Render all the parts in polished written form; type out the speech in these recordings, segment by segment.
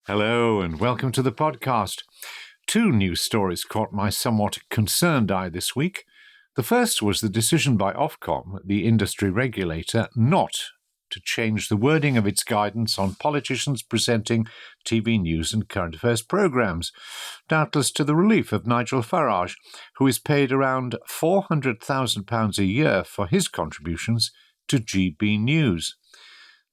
Hello and welcome to the podcast. Two news stories caught my somewhat concerned eye this week. The first was the decision by Ofcom, the industry regulator, not to change the wording of its guidance on politicians presenting TV news and current affairs programmes, doubtless to the relief of Nigel Farage, who is paid around £400,000 a year for his contributions to GB News.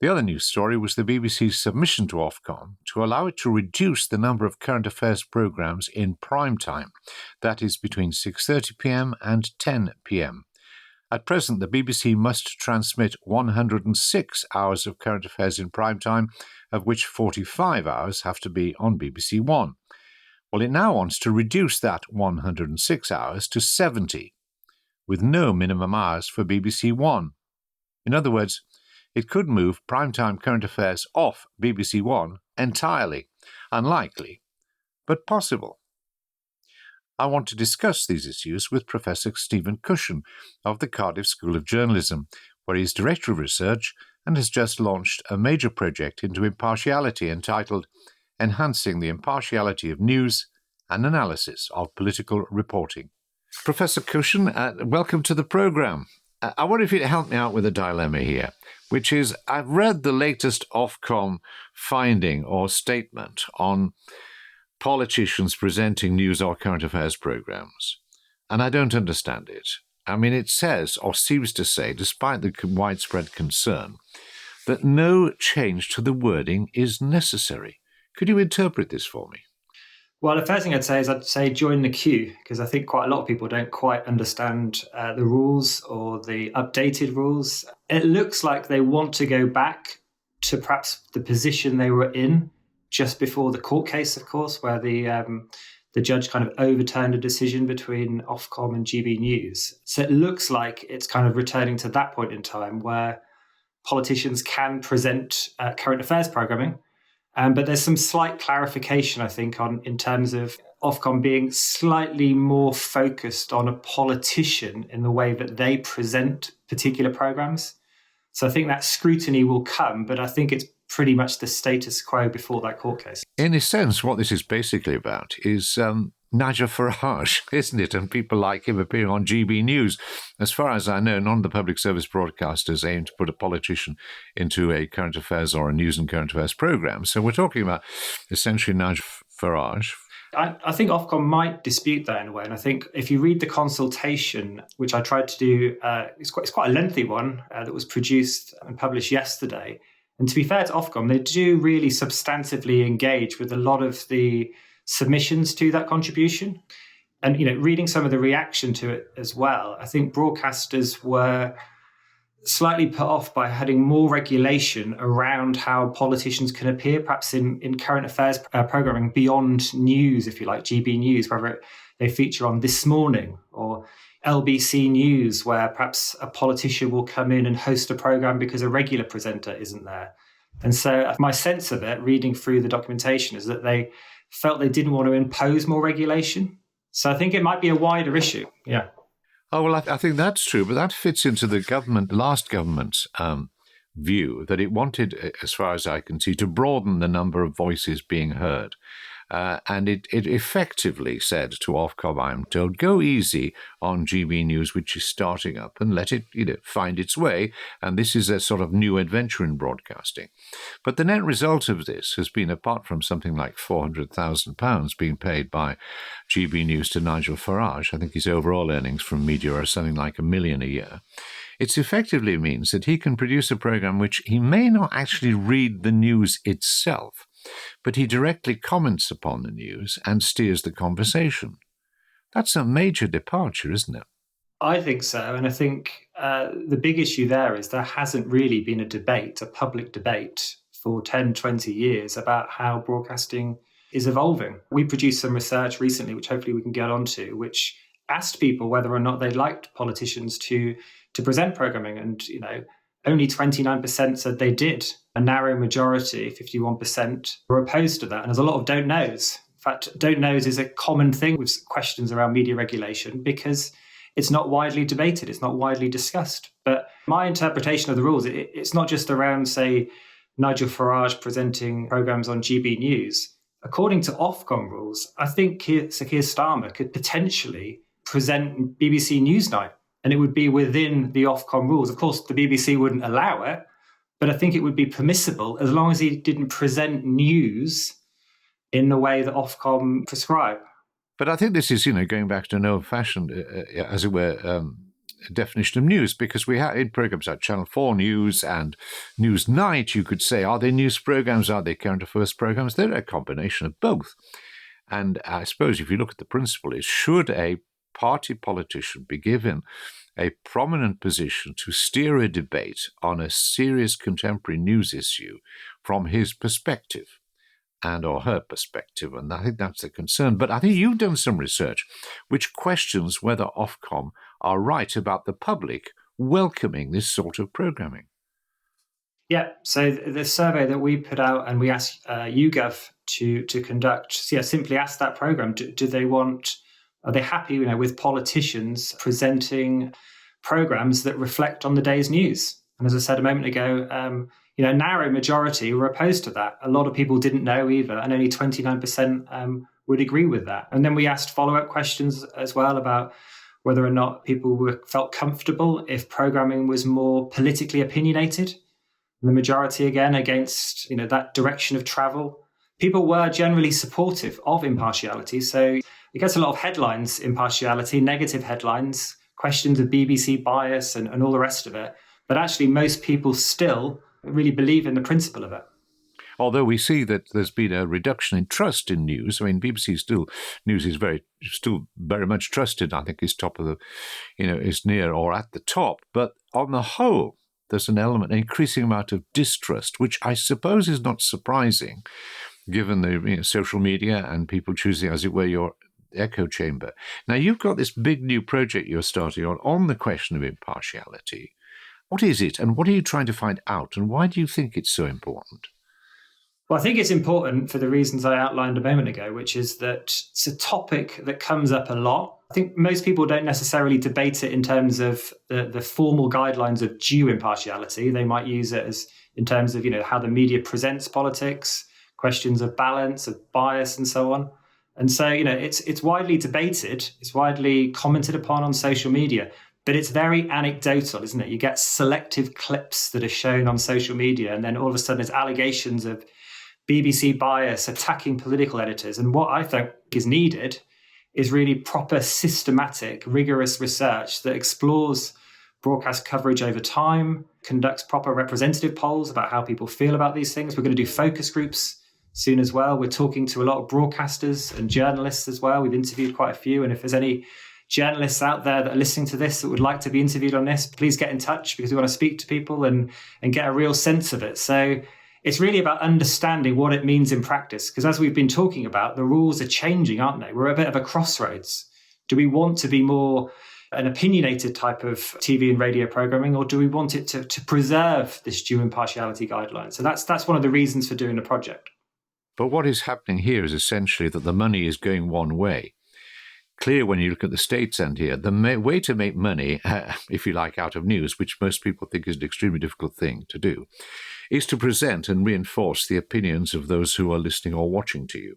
The other news story was the BBC's submission to Ofcom to allow it to reduce the number of current affairs programmes in prime time, that is between 6:30pm and 10pm. At present, the BBC must transmit 106 hours of current affairs in prime time, of which 45 hours have to be on BBC One. Well, it now wants to reduce that 106 hours to 70, with no minimum hours for BBC One. In other words, it could move primetime current affairs off BBC One entirely. Unlikely, but possible. I want to discuss these issues with Professor Stephen Cushion of the Cardiff School of Journalism, where he is Director of Research and has just launched a major project into impartiality entitled Enhancing the Impartiality of News and Analysis of Political Reporting. Professor Cushion, welcome to the programme. I wonder if you'd help me out with a dilemma here, which is I've read the latest Ofcom finding or statement on politicians presenting news or current affairs programmes, and I don't understand it. I mean, it says, or seems to say, despite the widespread concern, that no change to the wording is necessary. Could you interpret this for me? Well, the first thing I'd say join the queue, because I think quite a lot of people don't quite understand the rules or the updated rules. It looks like they want to go back to perhaps the position they were in just before the court case, of course, where the judge kind of overturned a decision between Ofcom and GB News. So it looks like it's kind of returning to that point in time where politicians can present current affairs programming. But there's some slight clarification, I think, in terms of Ofcom being slightly more focused on a politician in the way that they present particular programs. So I think that scrutiny will come, but I think it's pretty much the status quo before that court case. In a sense, what this is basically about is Nigel Farage, isn't it? And people like him appearing on GB News. As far as I know, none of the public service broadcasters aim to put a politician into a current affairs or a news and current affairs programme. So we're talking about essentially Nigel Farage. I think Ofcom might dispute that in a way. And I think if you read the consultation, which I tried to do, it's quite a lengthy one that was produced and published yesterday. And to be fair to Ofcom, they do really substantively engage with a lot of the submissions to that contribution. And, reading some of the reaction to it as well, I think broadcasters were slightly put off by having more regulation around how politicians can appear, perhaps in current affairs programming beyond news, if you like, GB News, whether they feature on This Morning or LBC News, where perhaps a politician will come in and host a program because a regular presenter isn't there. And so my sense of it, reading through the documentation, is that they felt they didn't want to impose more regulation. So I think it might be a wider issue. Yeah. Oh, well, I think that's true, but that fits into the last government's view that it wanted, as far as I can see, to broaden the number of voices being heard. And it effectively said to Ofcom, I'm told, go easy on GB News, which is starting up, and let it find its way. And this is a sort of new adventure in broadcasting. But the net result of this has been, apart from something like £400,000 being paid by GB News to Nigel Farage, I think his overall earnings from media are something like £1 million a year. It effectively means that he can produce a program which he may not actually read the news itself, but he directly comments upon the news and steers the conversation. That's a major departure, isn't it? I think so. And I think the big issue there is there hasn't really been a public debate for 10, 20 years about how broadcasting is evolving. We produced some research recently, which hopefully we can get onto, which asked people whether or not they liked politicians to present programming. And, only 29% said they did. A narrow majority, 51%, were opposed to that. And there's a lot of don't knows. In fact, don't knows is a common thing with questions around media regulation because it's not widely debated. It's not widely discussed. But my interpretation of the rules, it's not just around, say, Nigel Farage presenting programs on GB News. According to Ofcom rules, I think Sir Keir Starmer could potentially present BBC Newsnight, and it would be within the Ofcom rules. Of course, the BBC wouldn't allow it, but I think it would be permissible as long as he didn't present news in the way that Ofcom prescribe. But I think this is, going back to an old-fashioned, as it were, definition of news, because we have in programs like Channel 4 News and Newsnight, you could say, are they news programs? Are they current affairs programs? They're a combination of both. And I suppose if you look at the principle, is should a party politician be given a prominent position to steer a debate on a serious contemporary news issue from his perspective and or her perspective, and I think that's the concern. But I think you've done some research which questions whether Ofcom are right about the public welcoming this sort of programming. Yeah, so the survey that we put out and we asked YouGov to conduct, simply asked that program, are they happy with politicians presenting programs that reflect on the day's news? And as I said a moment ago, a narrow majority were opposed to that. A lot of people didn't know either, and only 29% would agree with that. And then we asked follow-up questions as well about whether or not people felt comfortable if programming was more politically opinionated. And the majority, again, against that direction of travel. People were generally supportive of impartiality. So it gets a lot of headlines, impartiality, negative headlines, questions of BBC bias and all the rest of it. But actually, most people still really believe in the principle of it. Although we see that there's been a reduction in trust in news. I mean, BBC news is still very much trusted. I think is top of is near or at the top. But on the whole, there's an increasing amount of distrust, which I suppose is not surprising, given the social media and people choosing, as it were, your echo chamber. Now, you've got this big new project you're starting on the question of impartiality. What is it, and what are you trying to find out, and why do you think it's so important? Well, I think it's important for the reasons I outlined a moment ago, which is that it's a topic that comes up a lot. I think most people don't necessarily debate it in terms of the formal guidelines of due impartiality. They might use it as in terms of how the media presents politics, questions of balance, of bias, and so on. And so it's widely debated, it's widely commented upon on social media. But it's very anecdotal, isn't it? You get selective clips that are shown on social media, and then all of a sudden there's allegations of BBC bias attacking political editors. And what I think is needed is really proper, systematic, rigorous research that explores broadcast coverage over time, conducts proper representative polls about how people feel about these things. We're going to do focus groups soon as well. We're talking to a lot of broadcasters and journalists as well. We've interviewed quite a few. And if there's any journalists out there that are listening to this that would like to be interviewed on this, please get in touch, because we want to speak to people and get a real sense of it. So it's really about understanding what it means in practice, because as we've been talking about, the rules are changing, aren't they? We're a bit of a crossroads. Do we want to be more an opinionated type of TV and radio programming, or do we want it to preserve this due impartiality guideline? So that's one of the reasons for doing the project. But what is happening here is essentially that the money is going one way. Clear when you look at the states end here, the way to make money, if you like, out of news, which most people think is an extremely difficult thing to do, is to present and reinforce the opinions of those who are listening or watching to you.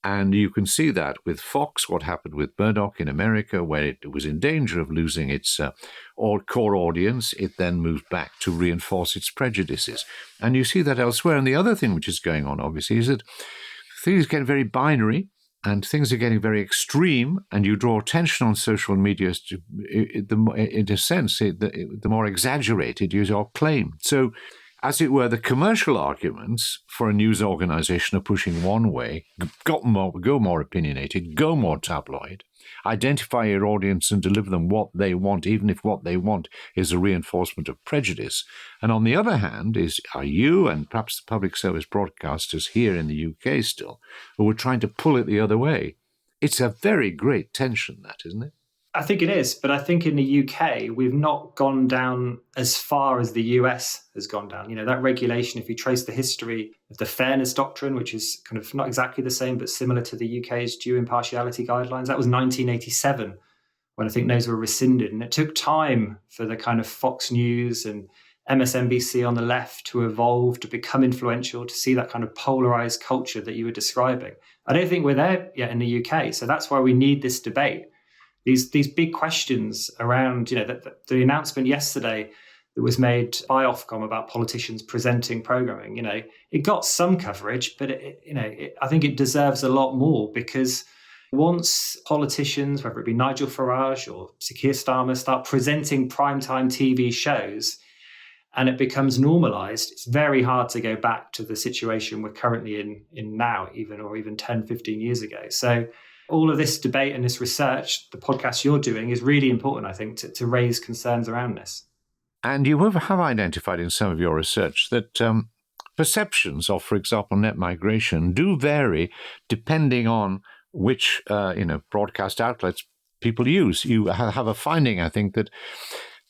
And you can see that with Fox, what happened with Murdoch in America, where it was in danger of losing its core audience. It then moved back to reinforce its prejudices. And you see that elsewhere. And the other thing which is going on, obviously, is that things get very binary. And things are getting very extreme, and you draw attention on social media in a sense, the more exaggerated your claim. So, as it were, the commercial arguments for a news organization are pushing one way: go more opinionated, go more tabloid, identify your audience and deliver them what they want, even if what they want is a reinforcement of prejudice. And on the other hand, are you and perhaps the public service broadcasters here in the UK still, who are trying to pull it the other way. It's a very great tension, that, isn't it? I think it is, but I think in the UK, we've not gone down as far as the US has gone down. That regulation, if you trace the history of the fairness doctrine, which is kind of not exactly the same, but similar to the UK's due impartiality guidelines, that was 1987 when I think those were rescinded. And it took time for the kind of Fox News and MSNBC on the left to evolve, to become influential, to see that kind of polarized culture that you were describing. I don't think we're there yet in the UK. So that's why we need this debate. These big questions around, the announcement yesterday that was made by Ofcom about politicians presenting programming, it got some coverage, but I think it deserves a lot more, because once politicians, whether it be Nigel Farage or Sir Keir Starmer, start presenting primetime TV shows and it becomes normalized, it's very hard to go back to the situation we're currently in now, even 10, 15 years ago. So all of this debate and this research, the podcast you're doing, is really important, I think, to raise concerns around this. And you have identified in some of your research that perceptions of, for example, net migration do vary depending on which broadcast outlets people use. You have a finding, I think, that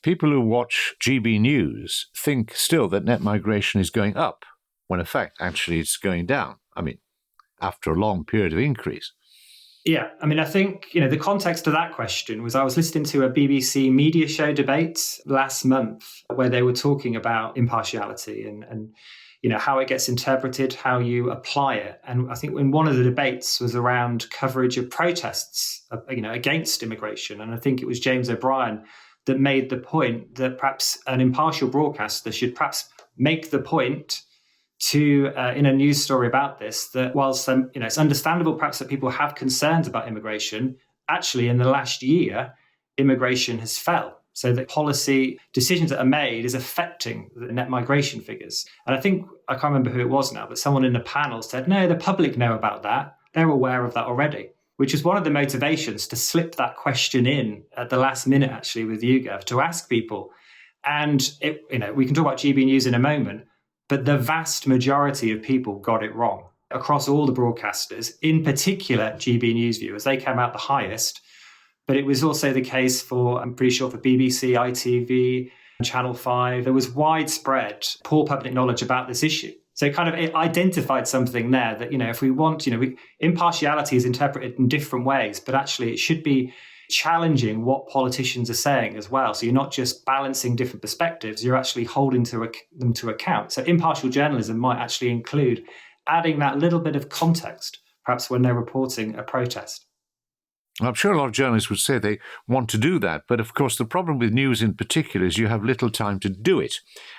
people who watch GB News think still that net migration is going up, when in fact, actually, it's going down. I mean, after a long period of increase. Yeah, I mean, I think, the context of that question was I was listening to a BBC media show debate last month where they were talking about impartiality and how it gets interpreted, how you apply it. And I think when one of the debates was around coverage of protests, against immigration. And I think it was James O'Brien that made the point that perhaps an impartial broadcaster should perhaps make the point to in a news story about this, that whilst it's understandable perhaps that people have concerns about immigration, actually in the last year, immigration has fell. So the policy decisions that are made is affecting the net migration figures. And I think, I can't remember who it was now, but someone in the panel said, no, the public know about that. They're aware of that already, which is one of the motivations to slip that question in at the last minute, actually, with YouGov, to ask people. And we can talk about GB News in a moment, but the vast majority of people got it wrong across all the broadcasters, in particular GB News viewers. They came out the highest, but it was also the case for, I'm pretty sure, for BBC, ITV, Channel 5. There was widespread poor public knowledge about this issue. So it identified something there that, if we want, impartiality is interpreted in different ways, but actually it should be challenging what politicians are saying as well. So you're not just balancing different perspectives, you're actually holding them to account. So impartial journalism might actually include adding that little bit of context, perhaps when they're reporting a protest. I'm sure a lot of journalists would say they want to do that, but of course the problem with news in particular is you have little time to do it.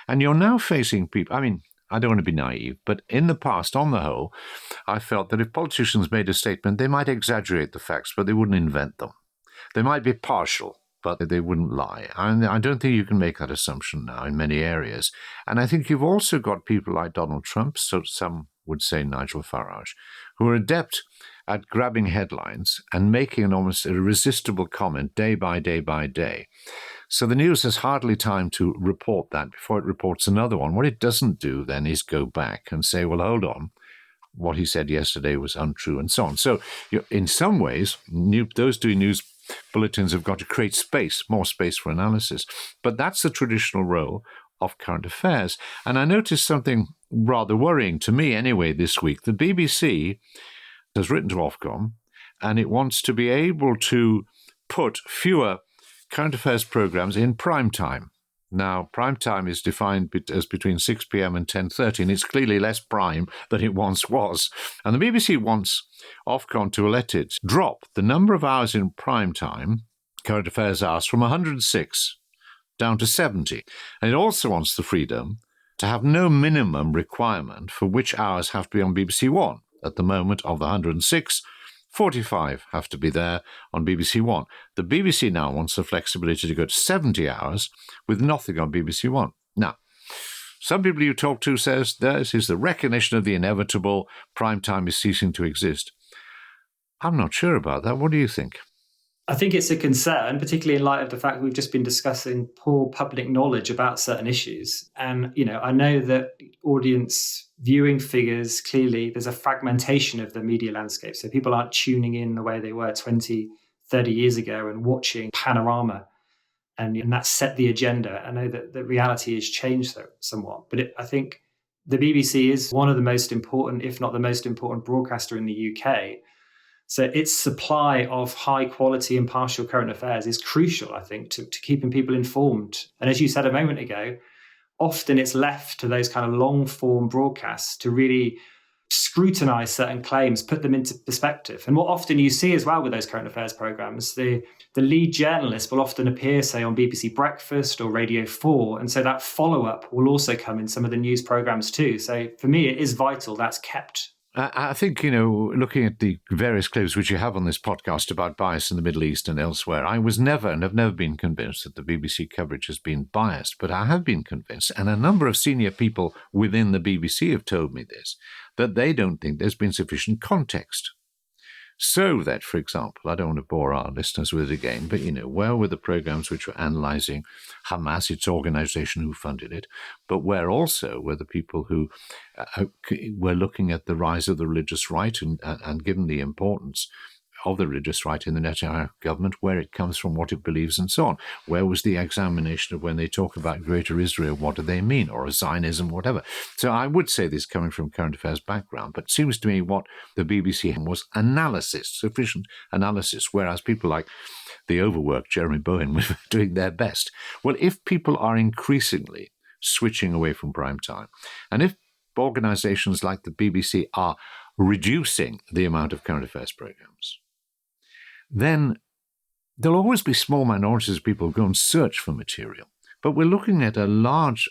And you're now facing people, I don't want to be naive, but in the past, on the whole, I felt that if politicians made a statement, they might exaggerate the facts, but they wouldn't invent them. They might be partial, but they wouldn't lie. And I don't think you can make that assumption now in many areas. And I think you've also got people like Donald Trump, so some would say Nigel Farage, who are adept at grabbing headlines and making an almost irresistible comment day by day by day. So the news has hardly time to report that before it reports another one. What it doesn't do then is go back and say, well, hold on, what he said yesterday was untrue, and so on. So in some ways, those doing news bulletins have got to create more space for analysis. But that's the traditional role of current affairs. And I noticed something rather worrying to me anyway this week. The BBC has written to Ofcom, and it wants to be able to put fewer current affairs programs in prime time. Now, prime time is defined as between 6 p.m. and 10:30, and it's clearly less prime than it once was. And the BBC wants Ofcom to let it drop the number of hours in prime time, current affairs hours, from 106 down to 70. And it also wants the freedom to have no minimum requirement for which hours have to be on BBC One. At the moment of the 106, 45 have to be there on BBC One. The BBC now wants the flexibility to go to 70 hours with nothing on BBC One. Now, some people you talk to says this is the recognition of the inevitable, prime time is ceasing to exist. I'm not sure about that. What do you think? I think it's a concern, particularly in light of the fact that we've just been discussing poor public knowledge about certain issues. And, I know that audience viewing figures, clearly there's a fragmentation of the media landscape. So people aren't tuning in the way they were 20, 30 years ago and watching Panorama. And that set the agenda. I know that the reality has changed somewhat. But I think the BBC is one of the most important, if not the most important broadcaster in the UK. So its supply of high quality, impartial current affairs is crucial, I think, to keeping people informed. And as you said a moment ago, often it's left to those kind of long form broadcasts to really scrutinize certain claims, put them into perspective. And what often you see as well with those current affairs programs, the lead journalist will often appear, say, on BBC Breakfast or Radio 4. And so that follow-up will also come in some of the news programs too. So for me, it is vital that's kept. I think, looking at the various clips which you have on this podcast about bias in the Middle East and elsewhere, I was never and have never been convinced that the BBC coverage has been biased, but I have been convinced, and a number of senior people within the BBC have told me this, that they don't think there's been sufficient context. So that, for example, I don't want to bore our listeners with it again, but, where were the programs which were analysing Hamas, its organisation, who funded it, but where also were the people who were looking at the rise of the religious right and given the importance of the religious right in the Netanyahu government, where it comes from, what it believes, and so on. Where was the examination of when they talk about Greater Israel, what do they mean, or Zionism, whatever? So I would say this coming from current affairs background, but it seems to me what the BBC had was analysis, sufficient analysis, whereas people like the overworked Jeremy Bowen were doing their best. Well, if people are increasingly switching away from prime time, and if organisations like the BBC are reducing the amount of current affairs programmes, then there'll always be small minorities of people who go and search for material. But we're looking at a large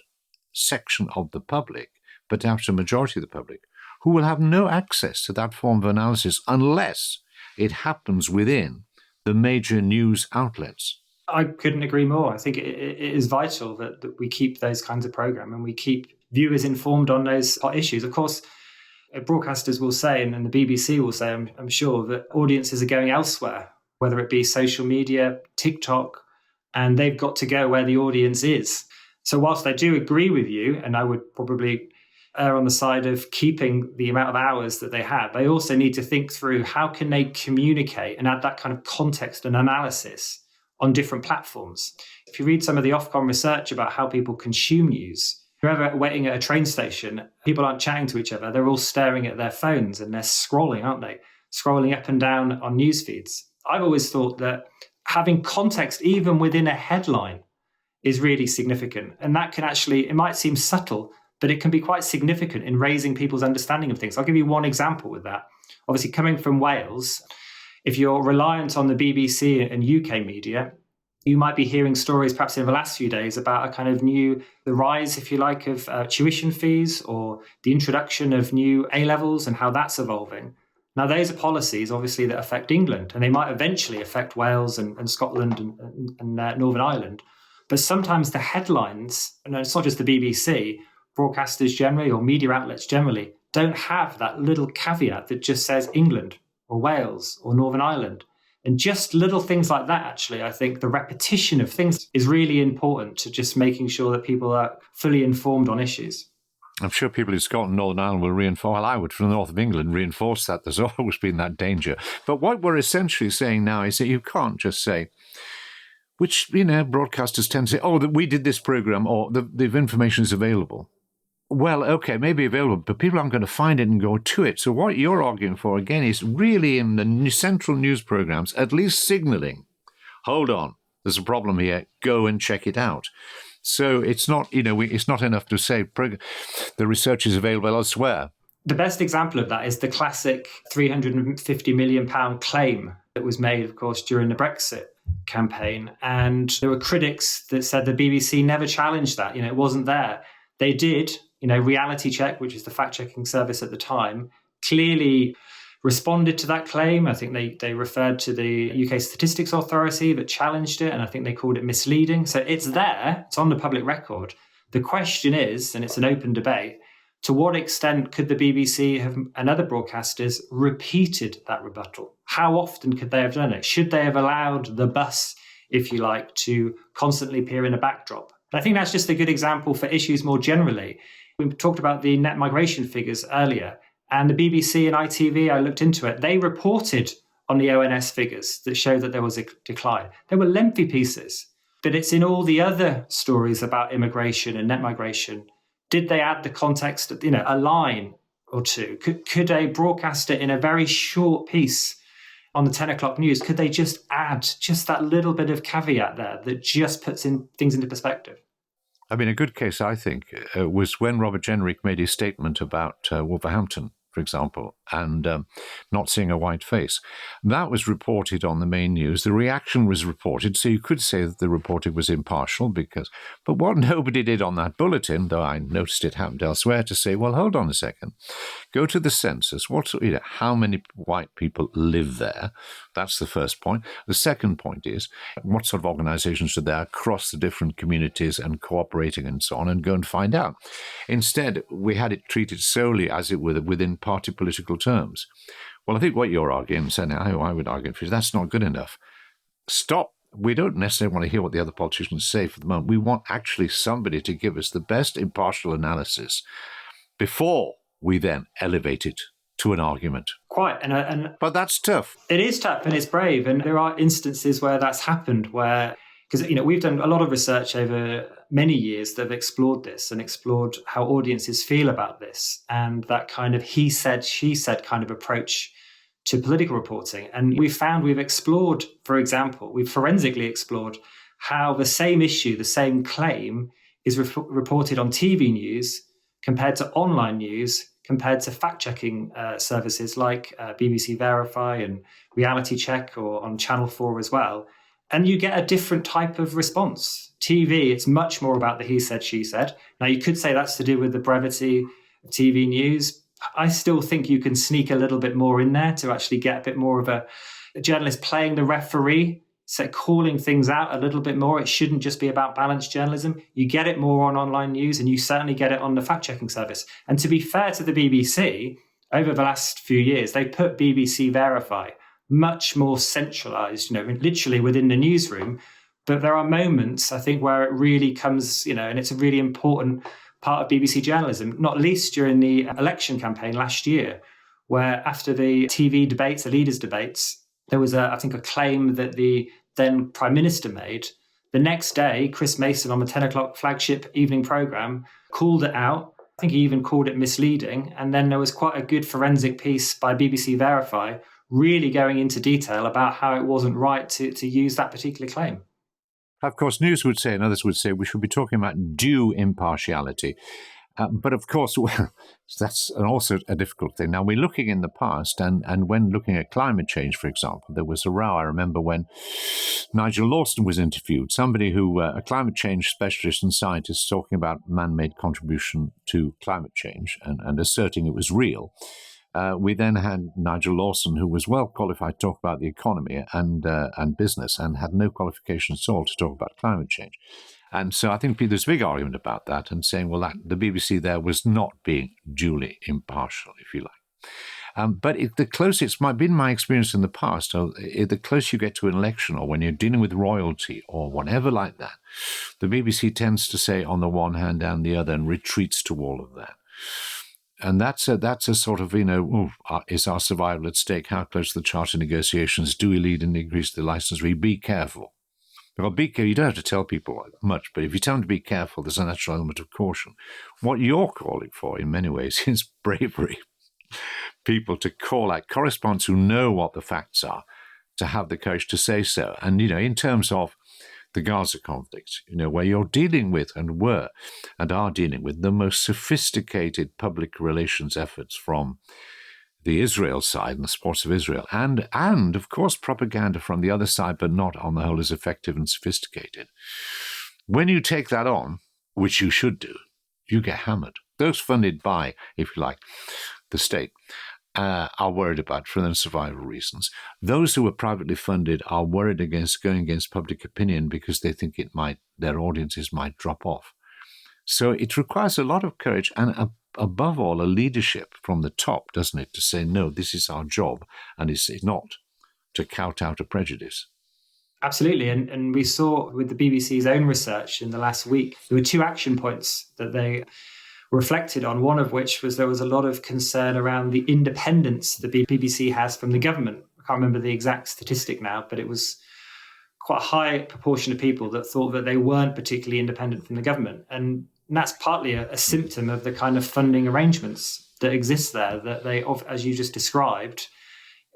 section of the public, perhaps a majority of the public, who will have no access to that form of analysis unless it happens within the major news outlets. I couldn't agree more. I think it is vital that we keep those kinds of programme and we keep viewers informed on those hot issues. Of course, broadcasters will say, and the BBC will say, I'm sure, that audiences are going elsewhere, whether it be social media, TikTok, and they've got to go where the audience is. So whilst I do agree with you, and I would probably err on the side of keeping the amount of hours that they have, they also need to think through how can they communicate and add that kind of context and analysis on different platforms. If you read some of the Ofcom research about how people consume news, if you're ever waiting at a train station, people aren't chatting to each other. They're all staring at their phones and they're scrolling, aren't they? Scrolling up and down on news feeds. I've always thought that having context, even within a headline, is really significant. And that can actually, it might seem subtle, but it can be quite significant in raising people's understanding of things. I'll give you one example with that. Obviously, coming from Wales, if you're reliant on the BBC and UK media, you might be hearing stories perhaps in the last few days about a kind of the rise, if you like, of tuition fees or the introduction of new A-levels and how that's evolving. Now, those are policies, obviously, that affect England, and they might eventually affect Wales and Scotland and Northern Ireland. But sometimes the headlines, and it's not just the BBC, broadcasters generally or media outlets generally, don't have that little caveat that just says England or Wales or Northern Ireland. And just little things like that, actually, I think the repetition of things is really important to just making sure that people are fully informed on issues. I'm sure people in Scotland and Northern Ireland will reinforce, well, I would from the north of England reinforce that. There's always been that danger. But what we're essentially saying now is that you can't just say, which, broadcasters tend to say, oh, that we did this program or the information is available. Well, okay, maybe available, but people aren't going to find it and go to it. So what you're arguing for, again, is really in the central news programs, at least signalling, hold on, there's a problem here, go and check it out. So it's not, it's not enough to say the research is available elsewhere. The best example of that is the classic £350 million claim that was made, of course, during the Brexit campaign. And there were critics that said the BBC never challenged that, it wasn't there. They did. Reality Check, which is the fact-checking service at the time, clearly responded to that claim. I think they referred to the UK Statistics Authority that challenged it, and I think they called it misleading. So it's there, it's on the public record. The question is, and it's an open debate, to what extent could the BBC and other broadcasters repeated that rebuttal? How often could they have done it? Should they have allowed the bus, if you like, to constantly appear in a backdrop? I think that's just a good example for issues more generally. We talked about the net migration figures earlier, and the BBC and ITV, I looked into it, they reported on the ONS figures that showed that there was a decline. They were lengthy pieces, but it's in all the other stories about immigration and net migration. Did they add the context, a line or two? Could a broadcaster in a very short piece on the 10 o'clock news, could they just add just that little bit of caveat there that just puts things into perspective? I mean, a good case, I think, was when Robert Jenrick made his statement about Wolverhampton, for example, and not seeing a white face. That was reported on the main news. The reaction was reported, so you could say that the reporter was impartial, but what nobody did on that bulletin, though I noticed it happened elsewhere, to say, well, hold on a second, go to the census. How many white people live there? That's the first point. The second point is, what sort of organizations are there across the different communities and cooperating and so on, and go and find out. Instead, we had it treated solely as it were within party political terms. Well, I think what you're arguing, and I would argue, is that's not good enough. Stop. We don't necessarily want to hear what the other politicians say for the moment. We want actually somebody to give us the best impartial analysis before we then elevate it to an argument. Quite. But that's tough. It is tough and it's brave. And there are instances where that's happened, because we've done a lot of research over many years that have explored this and explored how audiences feel about this and that kind of he said, she said kind of approach to political reporting. And we've explored, for example, we've forensically explored how the same issue, the same claim is reported on TV news compared to online news, compared to fact-checking services like BBC Verify and Reality Check, or on Channel 4 as well. And you get a different type of response. TV, it's much more about the he said, she said. Now, you could say that's to do with the brevity of TV news. I still think you can sneak a little bit more in there to actually get a bit more of a journalist playing the referee, so calling things out a little bit more. It shouldn't just be about balanced journalism. You get it more on online news, and you certainly get it on the fact-checking service. And to be fair to the BBC, over the last few years, they put BBC Verify much more centralized, literally within the newsroom. But there are moments, I think, where it really comes, and it's a really important part of BBC journalism, not least during the election campaign last year, where after the TV debates, the leaders' debates, there was, I think, a claim that the then Prime Minister made. The next day, Chris Mason on the 10 o'clock flagship evening programme called it out. I think he even called it misleading. And then there was quite a good forensic piece by BBC Verify really going into detail about how it wasn't right to use that particular claim. Of course, news would say, and others would say, we should be talking about due impartiality. But of course, that's also a difficult thing. Now, we're looking in the past, and when looking at climate change, for example, there was a row. I remember when Nigel Lawson was interviewed, somebody who, a climate change specialist and scientist, talking about man-made contribution to climate change and asserting it was real. We then had Nigel Lawson, who was well qualified to talk about the economy and business, and had no qualifications at all to talk about climate change. And so I think there's a big argument about that, and saying, well, that the BBC there was not being duly impartial, if you like. But the closer, it's been my experience in the past, the closer you get to an election, or when you're dealing with royalty or whatever like that, the BBC tends to say on the one hand and the other, and retreats to all of that. And that's a sort of, is our survival at stake? How close to the charter negotiations? Do we lead and increase the licence fee? Be careful. Well, be careful. You don't have to tell people much, but if you tell them to be careful, there's a natural element of caution. What you're calling for, in many ways, is bravery. People to call out correspondents who know what the facts are, to have the courage to say so. And, in terms of the Gaza conflict, where you're dealing with and are dealing with the most sophisticated public relations efforts from the Israel side and the supporters of Israel, and of course propaganda from the other side, but not on the whole as effective and sophisticated. When you take that on, which you should do, you get hammered. Those funded by, if you like, the state, are worried about for their survival reasons. Those who are privately funded are worried against going against public opinion because they think their audiences might drop off. So it requires a lot of courage and, above all, a leadership from the top, doesn't it, to say, no, this is our job, and it's not to kowtow to prejudice. Absolutely. And we saw with the BBC's own research in the last week, there were 2 action points that they reflected on, one of which was there was a lot of concern around the independence the BBC has from the government. I can't remember the exact statistic now, but it was quite a high proportion of people that thought that they weren't particularly independent from the government. And that's partly a symptom of the kind of funding arrangements that exist there, that they, as you just described,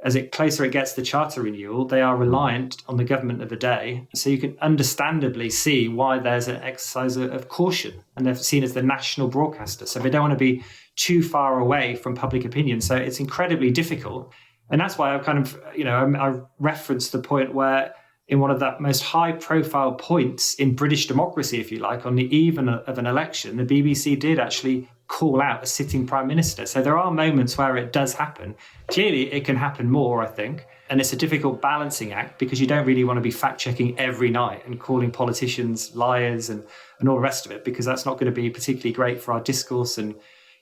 as closer it gets to charter renewal, they are reliant on the government of the day. So you can understandably see why there's an exercise of caution, and they're seen as the national broadcaster. So they don't want to be too far away from public opinion. So it's incredibly difficult. And that's why I I referenced the point where in one of the most high profile points in British democracy, if you like, on the eve of an election, the BBC did actually call out a sitting prime minister. So there are moments where it does happen. Clearly, it can happen more, I think. And it's a difficult balancing act because you don't really want to be fact checking every night and calling politicians liars and all the rest of it, because that's not going to be particularly great for our discourse. And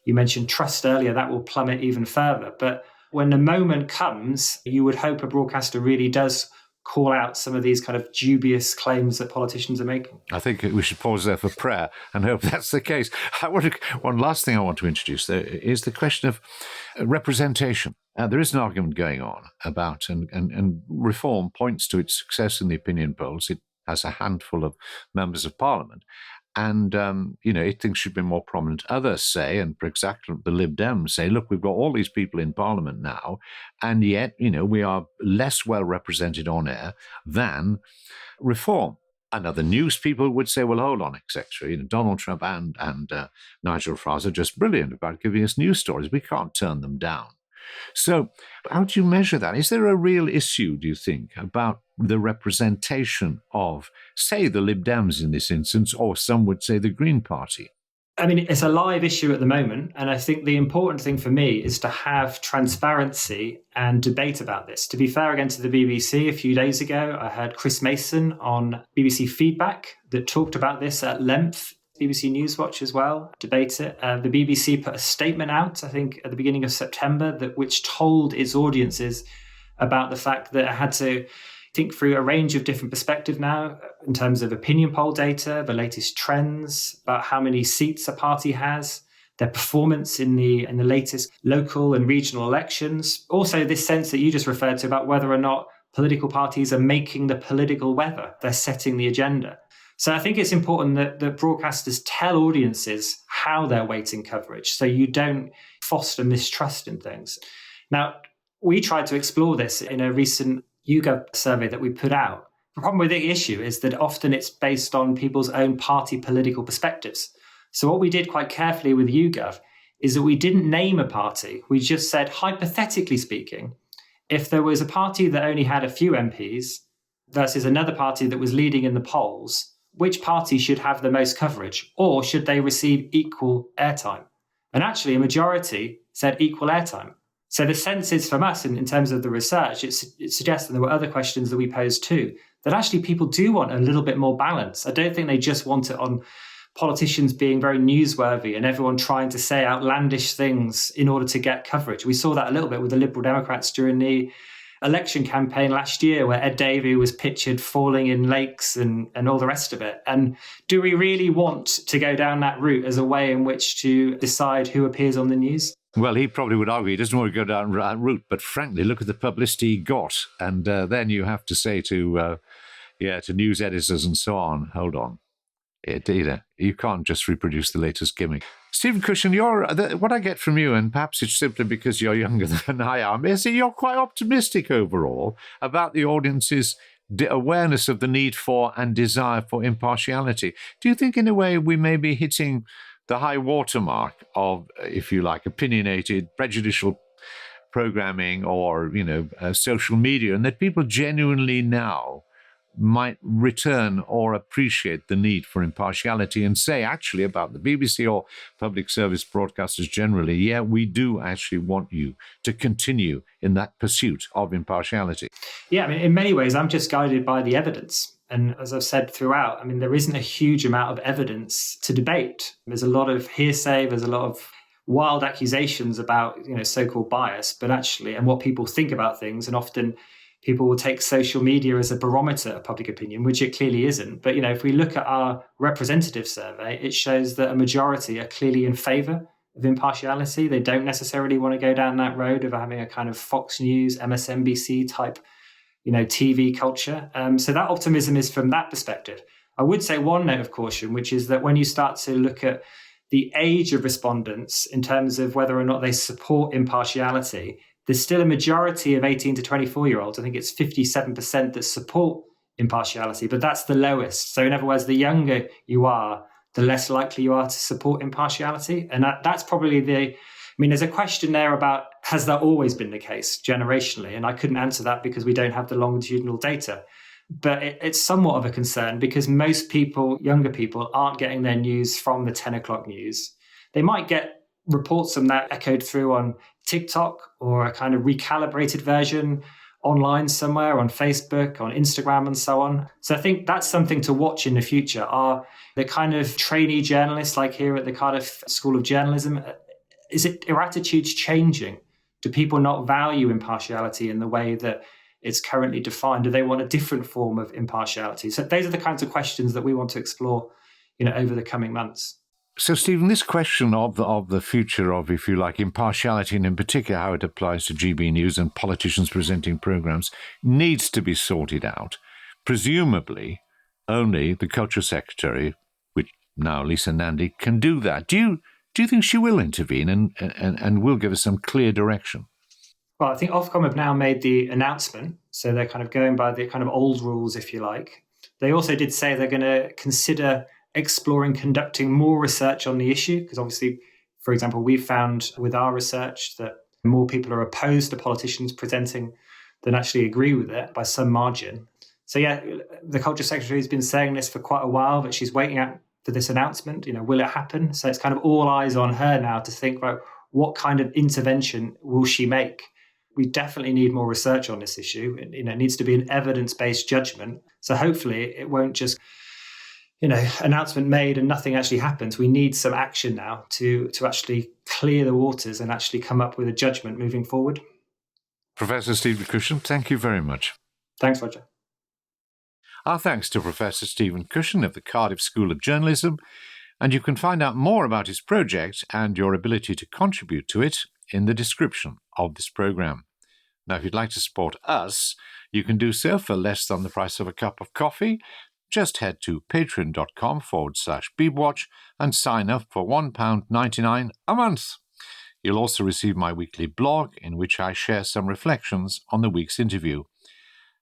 you mentioned trust earlier, that will plummet even further. But when the moment comes, you would hope a broadcaster really does call out some of these kind of dubious claims that politicians are making. I think we should pause there for prayer and hope that's the case. One last thing I want to introduce there is the question of representation. There is an argument going on about, and Reform points to its success in the opinion polls. It has a handful of members of parliament. And, it thinks should be more prominent. Others say, and for example, the Lib Dems say, look, we've got all these people in Parliament now, and yet, we are less well represented on air than Reform. And other news people would say, well, hold on, etc. Donald Trump and Nigel Farage are just brilliant about giving us news stories. We can't turn them down. So how do you measure that? Is there a real issue, do you think, about the representation of, say, the Lib Dems in this instance, or some would say the Green Party? I mean, it's a live issue at the moment. And I think the important thing for me is to have transparency and debate about this. To be fair again to the BBC, a few days ago, I heard Chris Mason on BBC Feedback that talked about this at length. BBC Newswatch as well, debate it. The BBC put a statement out, I think, at the beginning of September, which told its audiences about the fact that it had to think through a range of different perspectives now in terms of opinion poll data, the latest trends, about how many seats a party has, their performance in the latest local and regional elections. Also, this sense that you just referred to about whether or not political parties are making the political weather. They're setting the agenda. So I think it's important that broadcasters tell audiences how they're weighting coverage so you don't foster mistrust in things. Now, we tried to explore this in a recent YouGov survey that we put out. The problem with the issue is that often it's based on people's own party political perspectives. So what we did quite carefully with YouGov is that we didn't name a party. We just said, hypothetically speaking, if there was a party that only had a few MPs versus another party that was leading in the polls, which party should have the most coverage, or should they receive equal airtime? And actually, a majority said equal airtime. So the sense is from us, in terms of the research, it suggests, and there were other questions that we posed too, that actually people do want a little bit more balance. I don't think they just want it on politicians being very newsworthy and everyone trying to say outlandish things in order to get coverage. We saw that a little bit with the Liberal Democrats during the election campaign last year, where Ed Davey was pictured falling in lakes and all the rest of it. And do we really want to go down that route as a way in which to decide who appears on the news? Well, he probably would argue he doesn't want to go down that route, but frankly, look at the publicity he got. And then you have to say to news editors and so on, hold on. You can't just reproduce the latest gimmick. Stephen Cushion, what I get from you, and perhaps it's simply because you're younger than I am, is that you're quite optimistic overall about the audience's awareness of the need for and desire for impartiality. Do you think, in a way, we may be hitting the high watermark of, if you like, opinionated, prejudicial programming or, social media, and that people genuinely now might return or appreciate the need for impartiality and say, actually, about the BBC or public service broadcasters generally, yeah, we do actually want you to continue in that pursuit of impartiality? Yeah, I mean, in many ways, I'm just guided by the evidence. And as I've said throughout, I mean, there isn't a huge amount of evidence to debate. There's a lot of hearsay, there's a lot of wild accusations about, so-called bias, but actually, and what people think about things, and often people will take social media as a barometer of public opinion, which it clearly isn't. But, if we look at our representative survey, it shows that a majority are clearly in favour of impartiality. They don't necessarily want to go down that road of having a kind of Fox News, MSNBC type, TV culture. So that optimism is from that perspective. I would say one note of caution, which is that when you start to look at the age of respondents in terms of whether or not they support impartiality, there's still a majority of 18 to 24-year-olds. I think it's 57% that support impartiality, but that's the lowest. So in other words, the younger you are, the less likely you are to support impartiality. And that's probably there's a question there about, has that always been the case generationally? And I couldn't answer that because we don't have the longitudinal data. But it's somewhat of a concern because most people, younger people, aren't getting their news from the 10 o'clock news. They might get reports from that echoed through on TikTok or a kind of recalibrated version online somewhere on Facebook, on Instagram, and so on. So I think that's something to watch in the future. Are the kind of trainee journalists like here at the Cardiff School of Journalism, are attitudes changing? Do people not value impartiality in the way that it's currently defined? Do they want a different form of impartiality? So those are the kinds of questions that we want to explore, over the coming months. So, Stephen, this question of the future of, if you like, impartiality, and in particular how it applies to GB News and politicians presenting programmes, needs to be sorted out. Presumably, only the Culture Secretary, which now Lisa Nandy, can do that. Do you think she will intervene and will give us some clear direction? Well, I think Ofcom have now made the announcement, so they're kind of going by the kind of old rules, if you like. They also did say they're going to consider exploring conducting more research on the issue, because obviously, for example, we've found with our research that more people are opposed to politicians presenting than actually agree with it by some margin. So yeah, the Culture Secretary has been saying this for quite a while, but she's waiting out for this announcement. Will it happen? So it's kind of all eyes on her now to think about what kind of intervention will she make. We definitely need more research on this issue. It needs to be an evidence-based judgment. So hopefully it won't just announcement made and nothing actually happens. We need some action now to actually clear the waters and actually come up with a judgment moving forward. Professor Stephen Cushion, thank you very much. Thanks, Roger. Our thanks to Professor Stephen Cushion of the Cardiff School of Journalism, and you can find out more about his project and your ability to contribute to it in the description of this programme. Now, if you'd like to support us, you can do so for less than the price of a cup of coffee. Just head to patreon.com/BeebWatch and sign up for £1.99 a month. You'll also receive my weekly blog in which I share some reflections on the week's interview.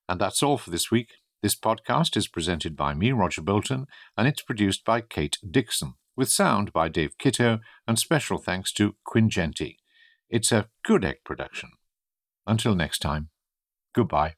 And that's all for this week. This podcast is presented by me, Roger Bolton, and it's produced by Kate Dixon, with sound by Dave Kitto, and special thanks to Quinn Genti. It's a Good Egg production. Until next time, goodbye.